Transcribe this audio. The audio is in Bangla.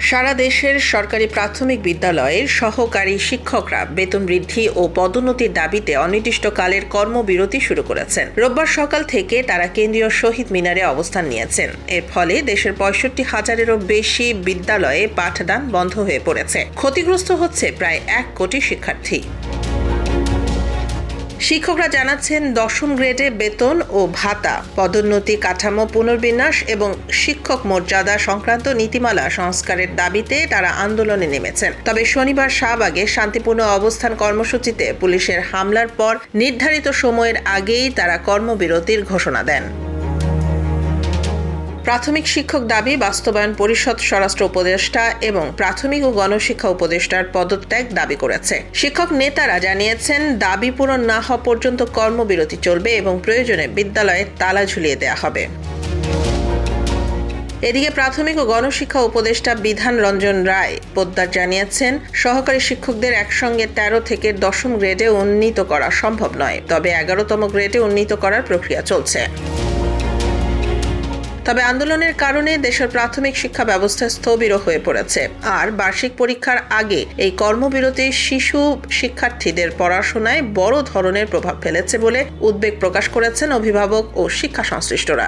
সারা দেশের সরকারি প্রাথমিক বিদ্যালয়ের সহকারী শিক্ষকরা বেতন বৃদ্ধি ও পদোন্নতির দাবিতে অনির্দিষ্টকালের কর্মবিরতি শুরু করেছেন। রোববার সকাল থেকে তারা কেন্দ্রীয় শহীদ মিনারে অবস্থান নিয়েছেন। এর ফলে দেশের 65,000-এরও বেশি বিদ্যালয়ে পাঠদান বন্ধ হয়ে পড়েছে। ক্ষতিগ্রস্ত হচ্ছে প্রায় 1 কোটি শিক্ষার্থী। শিক্ষকরা জানাচ্ছেন, 10ম গ্রেডে বেতন ও ভাতা, পদোন্নতি, কাঠামো পুনর্বিন্যাস এবং শিক্ষক মর্যাদা সংক্রান্ত নীতিমালা সংস্কারের দাবিতে তারা আন্দোলনে নেমেছেন। তবে শনিবার শাহবাগে শান্তিপূর্ণ অবস্থান কর্মসূচিতে পুলিশের হামলার পর নির্ধারিত সময়ের আগেই তারা কর্মবিরতির ঘোষণা দেন। প্রাথমিক শিক্ষক দাবি বাস্তবায়ন পরিষদ স্বরাষ্ট্র উপদেষ্টা এবং প্রাথমিক ও গণশিক্ষা উপদেষ্টার পদত্যাগ দাবি করেছে। শিক্ষক নেতারা জানিয়েছেন, দাবি পূরণ না হওয়া পর্যন্ত কর্মবিরতি চলবে এবং প্রয়োজনে বিদ্যালয়ে তালা ঝুলিয়ে দেওয়া হবে। এদিকে প্রাথমিক ও গণশিক্ষা উপদেষ্টা বিধান রঞ্জন রায় পোদ্দার জানিয়েছেন, সহকারী শিক্ষকদের একসঙ্গে 13 থেকে 10ম গ্রেডে উন্নীত করা সম্ভব নয়, তবে 11তম গ্রেডে উন্নীত করার প্রক্রিয়া চলছে। তবে আন্দোলনের কারণে দেশের প্রাথমিক শিক্ষা ব্যবস্থা স্থবির হয়ে পড়েছে। আর বার্ষিক পরীক্ষার আগে এই কর্মবিরতি শিশু শিক্ষার্থীদের পড়াশোনায় বড় ধরনের প্রভাব ফেলেছে বলে উদ্বেগ প্রকাশ করেছেন অভিভাবক ও শিক্ষা সংশ্লিষ্টরা।